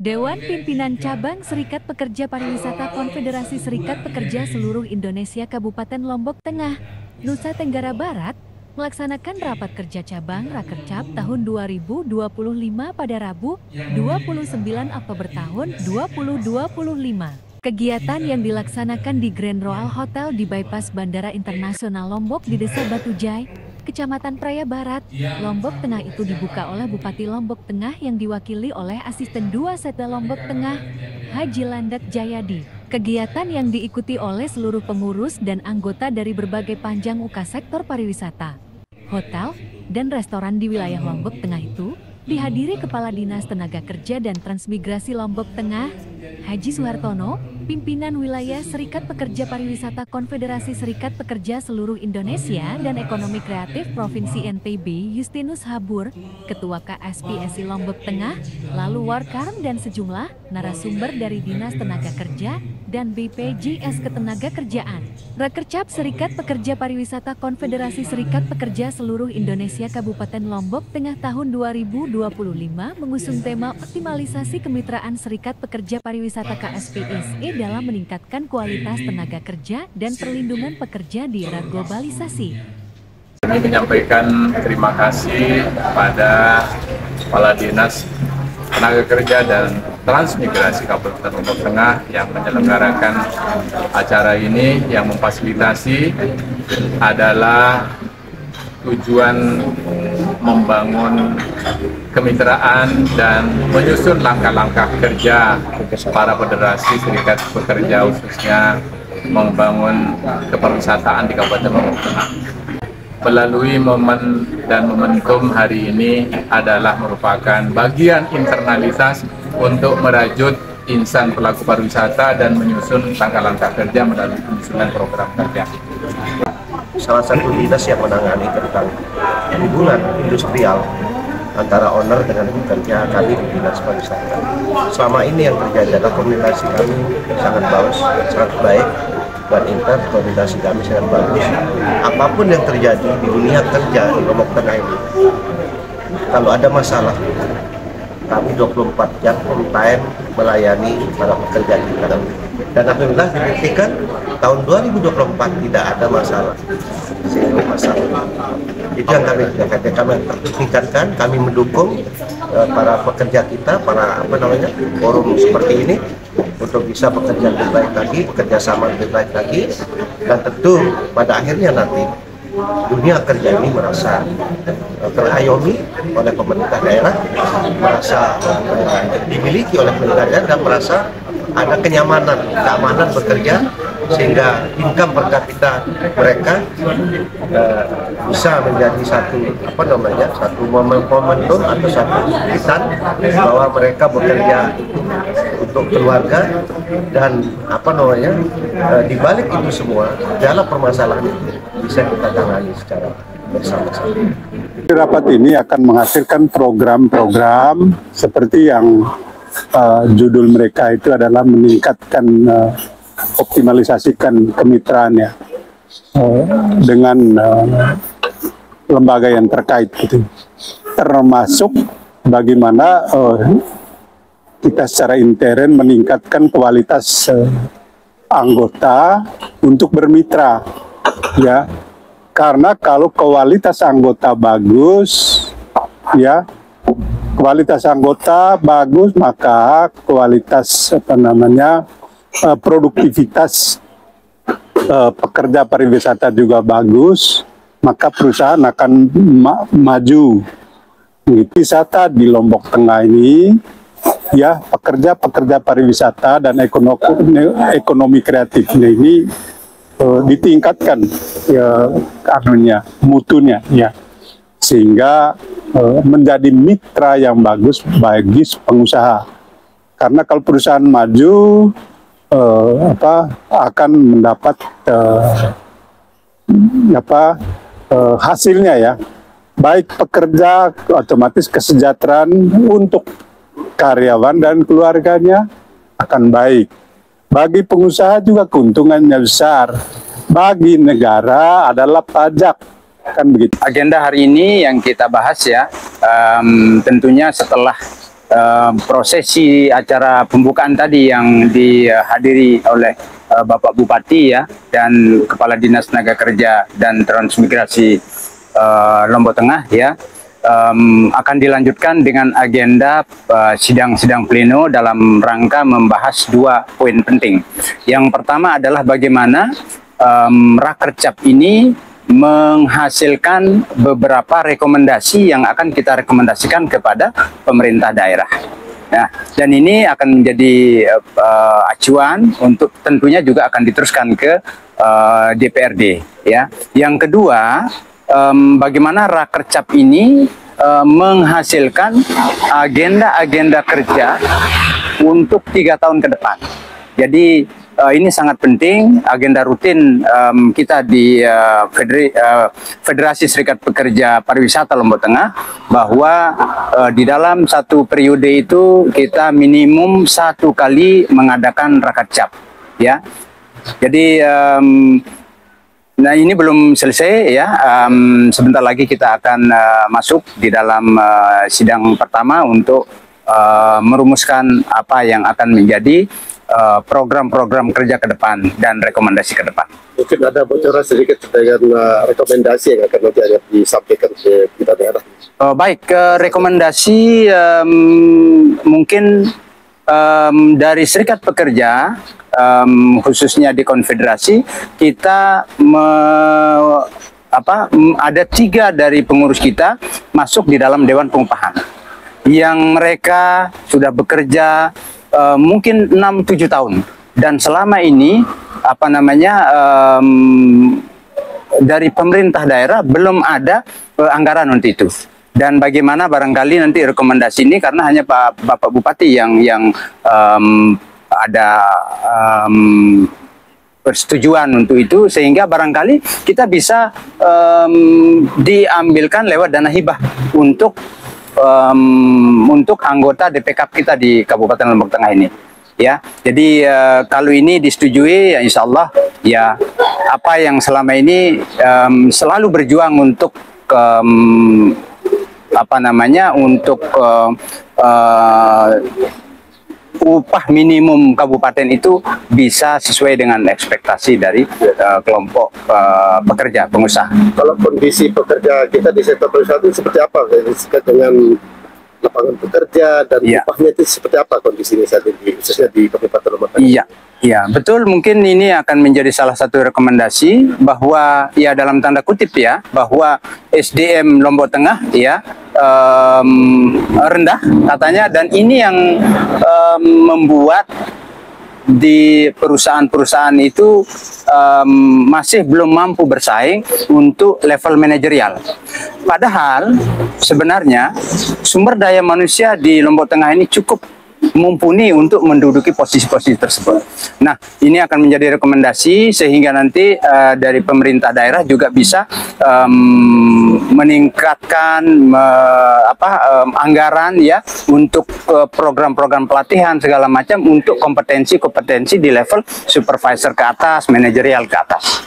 Dewan Pimpinan Cabang Serikat Pekerja Pariwisata Konfederasi Serikat Pekerja Seluruh Indonesia Kabupaten Lombok Tengah, Nusa Tenggara Barat, melaksanakan rapat kerja cabang Rakercap tahun 2025 pada Rabu, 29 Oktober tahun 2025. Kegiatan yang dilaksanakan di Grand Royal Hotel di Bypass Bandara Internasional Lombok di Desa Batujai, Kecamatan Praia Barat, Lombok Tengah itu dibuka oleh Bupati Lombok Tengah yang diwakili oleh Asisten 2 Setda Lombok Tengah, Haji Landak Jayadi. Kegiatan yang diikuti oleh seluruh pengurus dan anggota dari berbagai panjang uka sektor pariwisata, hotel, dan restoran di wilayah Lombok Tengah itu dihadiri Kepala Dinas Tenaga Kerja dan Transmigrasi Lombok Tengah, Haji Suhartono, Pimpinan Wilayah Serikat Pekerja Pariwisata Konfederasi Serikat Pekerja Seluruh Indonesia dan Ekonomi Kreatif Provinsi NTB Justinus Habur, Ketua KSPSI Lombok Tengah, lalu Warkarm dan sejumlah narasumber dari Dinas Tenaga Kerja dan BPJS Ketenagakerjaan. Rakercap Serikat Pekerja Pariwisata Konfederasi Serikat Pekerja Seluruh Indonesia Kabupaten Lombok Tengah tahun 2025 mengusung tema optimalisasi kemitraan Serikat Pekerja Pariwisata KSPSI dalam meningkatkan kualitas tenaga kerja dan perlindungan pekerja di era globalisasi. Kami menyampaikan terima kasih kepada Kepala Dinas Tenaga Kerja dan Transmigrasi Kabupaten Lombok Tengah yang menyelenggarakan acara ini, yang memfasilitasi adalah tujuan membangun kemitraan dan menyusun langkah-langkah kerja para federasi serikat pekerja, khususnya membangun kepariwisataan di Kabupaten Lombok Tengah. Melalui momen dan momentum hari ini adalah merupakan bagian internalisasi untuk merajut insan pelaku pariwisata dan menyusun langkah-langkah kerja melalui penyusunan program kerja. Salah satu dinas yang menangani tentang hubungan industrial antara owner dengan pekerja kami di Dinas Pariwisata. Selama ini yang terjadi adalah komunikasi kami sangat bagus, sangat baik, dan komunikasi kami sangat bagus. Apapun yang terjadi di dunia kerja di Lombok Tengah ini, kalau ada masalah, kami 24 jam on time melayani para pekerja kita. Dan alhamdulillah dibuktikan tahun 2024 tidak ada masalah. Itu yang kami tingkatkan, kami mendukung para pekerja kita, para forum seperti ini untuk bisa bekerja lebih baik lagi, bekerja sama lebih baik lagi, dan tentu pada akhirnya nanti dunia kerja ini merasa terayomi oleh pemerintah daerah, merasa dimiliki oleh pemerintah daerah, dan merasa ada kenyamanan, keamanan bekerja, sehingga income per kapita mereka bisa menjadi satu momentum atau satu buktian bahwa mereka bekerja untuk keluarga, dan di balik itu semua dalam permasalahan itu bisa kita tangani secara bersama-sama. Rapat ini akan menghasilkan program-program seperti yang judul mereka itu adalah meningkatkan optimalisasikan kemitraannya dengan lembaga yang terkait gitu. Termasuk bagaimana kita secara intern meningkatkan kualitas anggota untuk bermitra, ya. Karena kalau kualitas anggota bagus, ya, kualitas anggota bagus, maka kualitas produktivitas pekerja pariwisata juga bagus, maka perusahaan akan maju. Wisata di Lombok Tengah ini, ya, pekerja pariwisata dan ekonomi kreatifnya ini ditingkatkan, ya, mutunya, ya, sehingga menjadi mitra yang bagus bagi pengusaha. Karena kalau perusahaan maju akan mendapat hasilnya, ya, baik pekerja otomatis kesejahteraan untuk karyawan dan keluarganya akan baik. Bagi pengusaha juga keuntungannya besar. Bagi negara adalah pajak, kan begitu. Agenda hari ini yang kita bahas, ya, tentunya setelah prosesi acara pembukaan tadi yang dihadiri oleh Bapak Bupati ya dan Kepala Dinas Tenaga Kerja dan Transmigrasi Lombok Tengah ya, akan dilanjutkan dengan agenda sidang-sidang pleno dalam rangka membahas 2 poin penting. Yang pertama adalah bagaimana Rakercap ini menghasilkan beberapa rekomendasi yang akan kita rekomendasikan kepada pemerintah daerah. Nah, dan ini akan menjadi acuan untuk tentunya juga akan diteruskan ke DPRD ya. Yang kedua, bagaimana Rakercap ini menghasilkan agenda-agenda kerja untuk 3 tahun ke depan. Jadi ini sangat penting, agenda rutin kita di Federasi Serikat Pekerja Pariwisata Lombok Tengah, bahwa di dalam 1 periode itu kita minimum 1 kali mengadakan Rakercap ya. Jadi nah ini belum selesai ya, sebentar lagi kita akan masuk di dalam sidang pertama untuk merumuskan apa yang akan menjadi program-program kerja ke depan dan rekomendasi ke depan. Mungkin ada bocoran sedikit dengan rekomendasi yang akan nanti disampaikan ke kita daerah. Baik, rekomendasi mungkin dari Serikat Pekerja, khususnya di Konfederasi, kita ada 3 dari pengurus kita masuk di dalam Dewan Pengupahan yang mereka sudah bekerja mungkin 6-7 tahun, dan selama ini dari pemerintah daerah belum ada anggaran untuk itu. Dan bagaimana barangkali nanti rekomendasi ini, karena hanya Bapak Bupati yang ada persetujuan untuk itu, sehingga barangkali kita bisa diambilkan lewat dana hibah untuk anggota DPKP kita di Kabupaten Lombok Tengah ini ya. Jadi kalau ini disetujui ya insya Allah ya, apa yang selama ini selalu berjuang untuk upah minimum kabupaten itu bisa sesuai dengan ekspektasi dari kelompok pekerja, pengusaha. Kalau kondisi pekerja kita di sektor pariwisata seperti apa dengan lapangan pekerja dan upahnya itu seperti apa kondisinya saat ini, khususnya di Kabupaten Lombok Tengah? Iya, betul. Mungkin ini akan menjadi salah satu rekomendasi bahwa ya dalam tanda kutip ya, bahwa SDM Lombok Tengah ya rendah katanya, dan ini yang membuat di perusahaan-perusahaan itu masih belum mampu bersaing untuk level manajerial. Padahal sebenarnya sumber daya manusia di Lombok Tengah ini cukup mumpuni untuk menduduki posisi-posisi tersebut. Nah, ini akan menjadi rekomendasi sehingga nanti dari pemerintah daerah juga bisa meningkatkan anggaran ya untuk program-program pelatihan segala macam untuk kompetensi-kompetensi di level supervisor ke atas, manajerial ke atas.